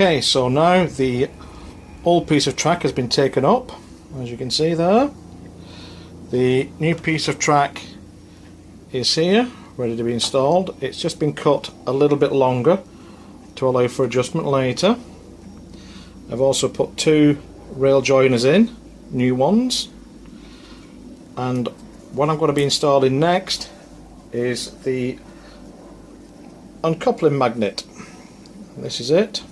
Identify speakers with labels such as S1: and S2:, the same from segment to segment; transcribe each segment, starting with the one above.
S1: Okay, so now the old piece of track has been taken up, as you can see there. The new piece of track is here, ready to be installed. It's just been cut a little bit longer to allow for adjustment later. I've also put two rail joiners in, new ones, and what I'm going to be installing next is the uncoupling magnet. This is it.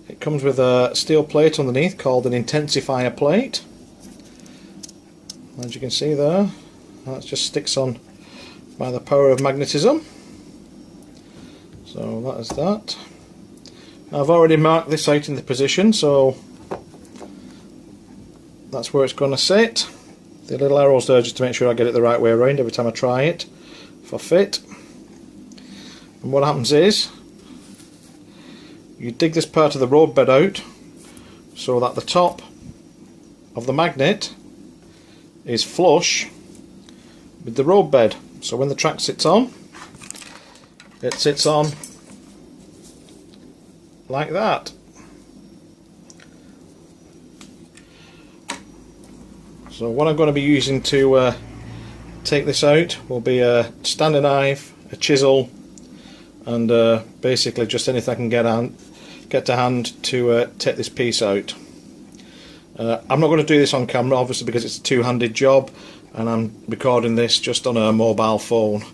S1: It comes with a steel plate underneath called an intensifier plate. As you can see there, that just sticks on by the power of magnetism. So that is that. I've already marked this out in the position, so that's where it's going to sit. The little arrows there just to make sure I get it the right way around every time I try it for fit. And what happens is you dig this part of the road bed out so that the top of the magnet is flush with the road bed. So when the track sits on, it sits on like that. So what I'm going to be using to take this out will be a standard knife, a chisel, and basically just anything I can get to hand to take this piece out. I'm not going to do this on camera, obviously, because it's a two-handed job and I'm recording this just on a mobile phone.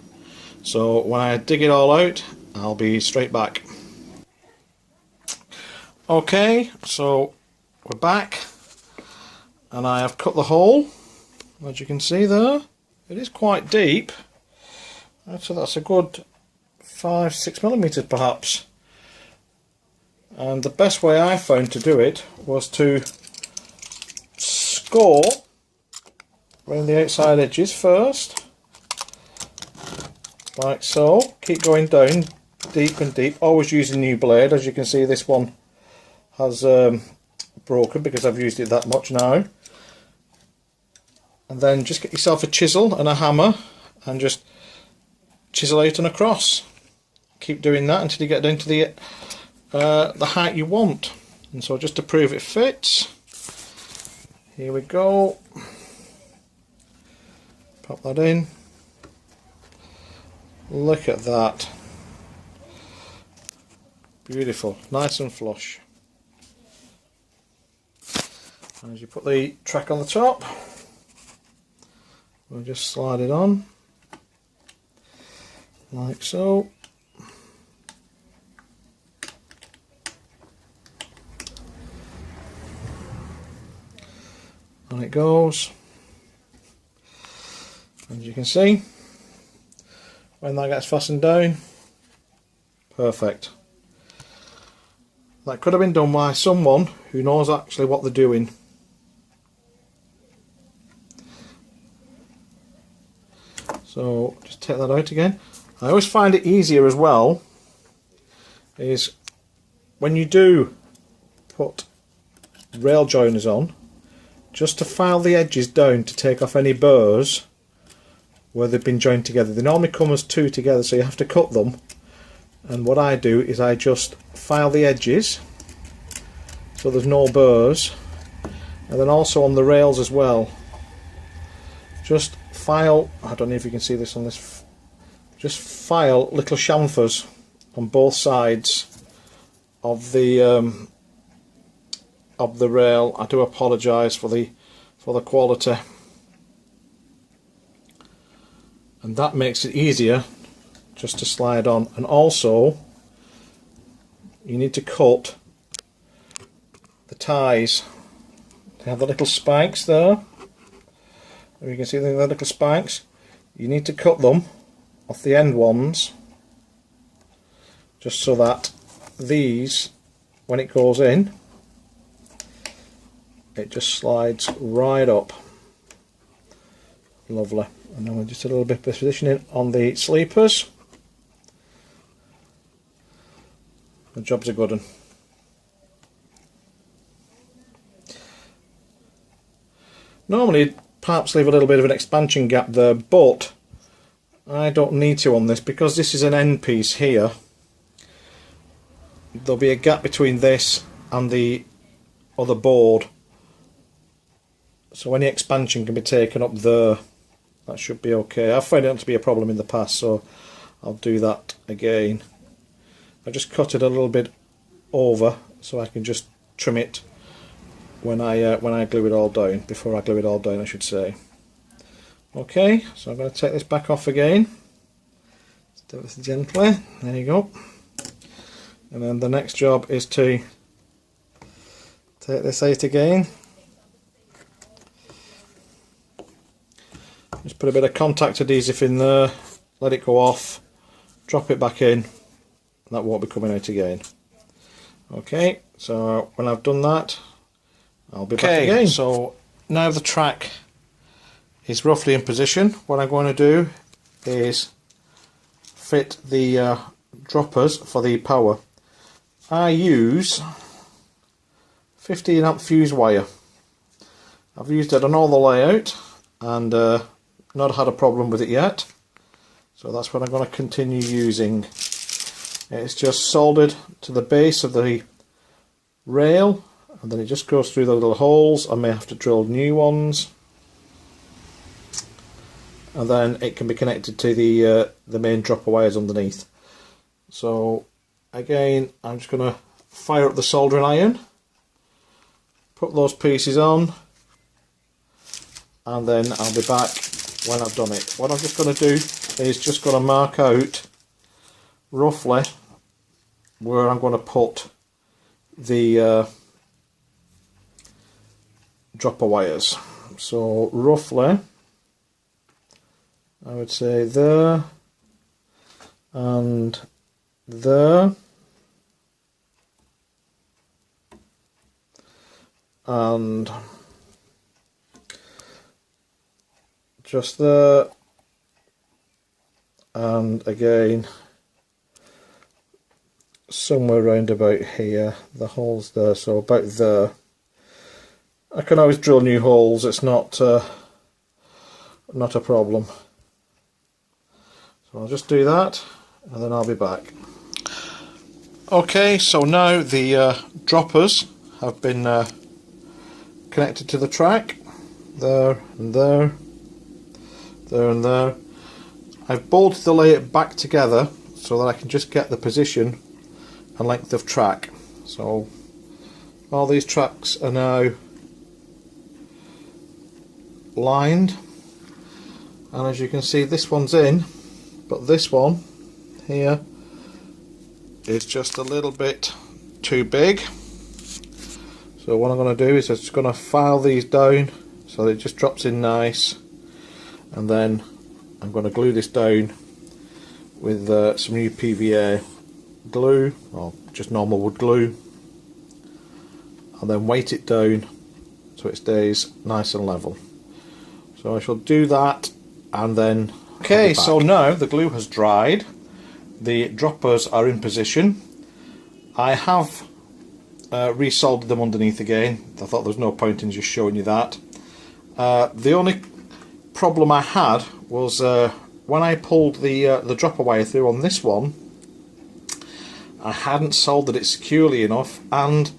S1: So when I dig it all out, I'll be straight back. Okay, so we're back and I have cut the hole, as you can see there. It is quite deep, so that's a good 5-6 millimeters perhaps. And the best way I found to do it was to score around the outside edges first, like so. Keep going down deep and deep, always using a new blade. As you can see, this one has broken because I've used it that much now. And then just get yourself a chisel and a hammer and just chisel out and across. Keep doing that until you get down to the height you want. And so just to prove it fits, here we go. Pop that in. Look at that. Beautiful, nice and flush. And as you put the track on the top, we'll just slide it on like so. And it goes. As you can see, when that gets fastened down, perfect. That could have been done by someone who knows actually what they're doing. So just take that out again. I always find it easier as well is when you do put rail joiners on, just to file the edges down to take off any burrs where they've been joined together. They normally come as two together, so you have to cut them. And what I do is I just file the edges so there's no burrs, and then also on the rails as well. Just file, I don't know if you can see this on this, just file little chamfers on both sides of the rail. I do apologise for the quality, and that makes it easier just to slide on. And also you need to cut the ties. They have the little spikes there. You can see the little spikes. You need to cut them off the end ones, just so that these, when it goes in, it just slides right up. Lovely. And then we're just a little bit of positioning on the sleepers. The job's a good one. Normally perhaps leave a little bit of an expansion gap there, but I don't need to on this because this is an end piece here. there'll be a gap between this and the other board, so any expansion can be taken up there. That should be okay. I've found it not to be a problem in the past, so I'll do that again. I just cut it a little bit over so I can just trim it when I glue it all down, before I glue it all down I should say. Okay, so I'm going to take this back off again. Let's do this gently, there you go. And then the next job is to take this out again. Just put a bit of contact adhesive in there, let it go off, drop it back in, and that won't be coming out again. Okay, so when I've done that, I'll be back again. So now the track is roughly in position. What I'm going to do is fit the droppers for the power. I use 15 amp fuse wire. I've used it on all the layout and not had a problem with it yet, so that's what I'm going to continue using. It's just soldered to the base of the rail, and then it just goes through the little holes. I may have to drill new ones, and then it can be connected to the main dropper wires underneath. So again, I'm just going to fire up the soldering iron, put those pieces on, and then I'll be back when I've done it. What I'm just going to do is just going to mark out roughly where I'm going to put the dropper wires. So roughly I would say there and there and just there, and again somewhere round about here, the holes there, so about there. I can always drill new holes, it's not a problem. So I'll just do that and then I'll be back. Okay, so now the droppers have been connected to the track, there and there, there and there. I've bolted the layout back together so that I can just get the position and length of track. So all these tracks are now lined, and as you can see this one's in, but this one here is just a little bit too big. So what I'm going to do is I'm just going to file these down so that it just drops in nice, and then I'm going to glue this down with some new PVA glue, or just normal wood glue, and then weight it down so it stays nice and level. So I shall do that and then okay, so now the glue has dried, the droppers are in position. I have resoldered them underneath again. I thought there was no point in just showing you that. The only problem I had was when I pulled the dropper wire through on this one, I hadn't soldered it securely enough, and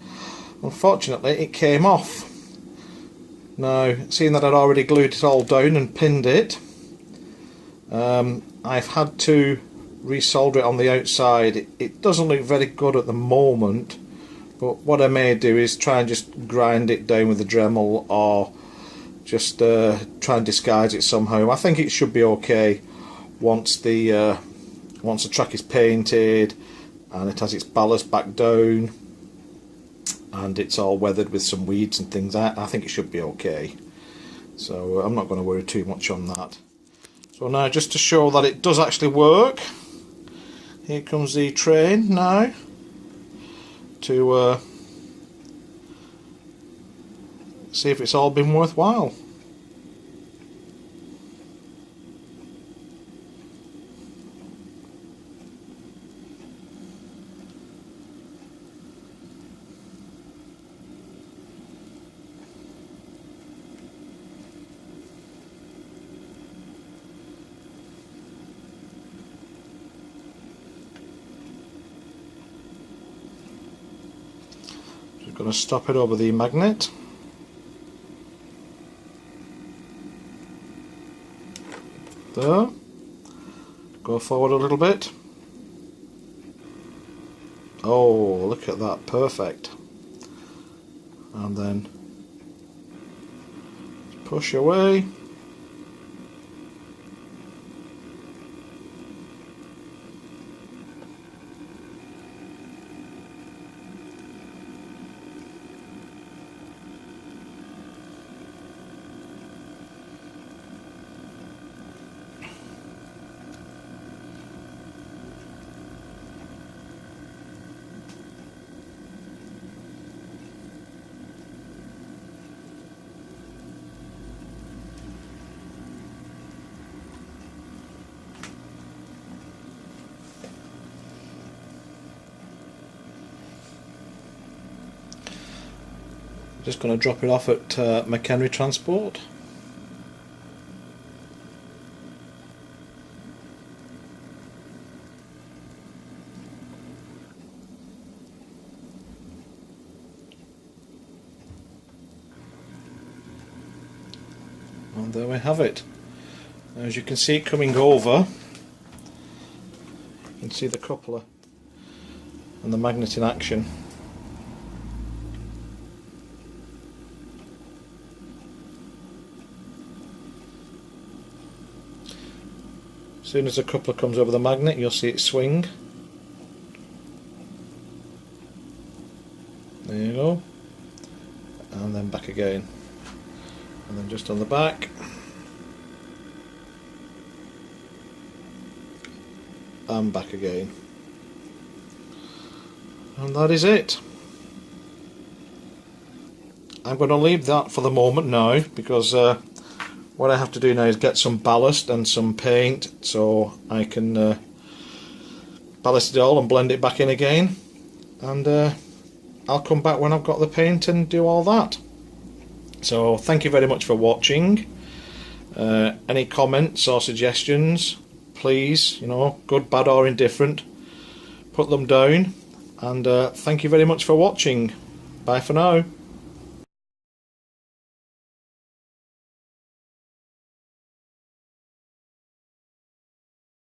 S1: unfortunately it came off. Now, seeing that I'd already glued it all down and pinned it, I've had to resolder it on the outside. It doesn't look very good at the moment, but what I may do is try and just grind it down with a Dremel, or just try and disguise it somehow. I think it should be okay once the track is painted and it has its ballast back down and it's all weathered with some weeds and things. I think it should be okay, so I'm not going to worry too much on that. So now, just to show that it does actually work, here comes the train now to see if it's all been worthwhile. Going to stop it over the magnet. There. Go forward a little bit. Oh, look at that, perfect. And then push away. Just going to drop it off at McHenry Transport. And there we have it. As you can see it coming over, you can see the coupler and the magnet in action. As soon as the coupler comes over the magnet, you'll see it swing. There you go. And then back again. And then just on the back. And back again. And that is it. I'm going to leave that for the moment now, because what I have to do now is get some ballast and some paint so I can ballast it all and blend it back in again, and I'll come back when I've got the paint and do all that. So thank you very much for watching. Any comments or suggestions, please, you know, good, bad or indifferent, put them down, and thank you very much for watching. Bye for now.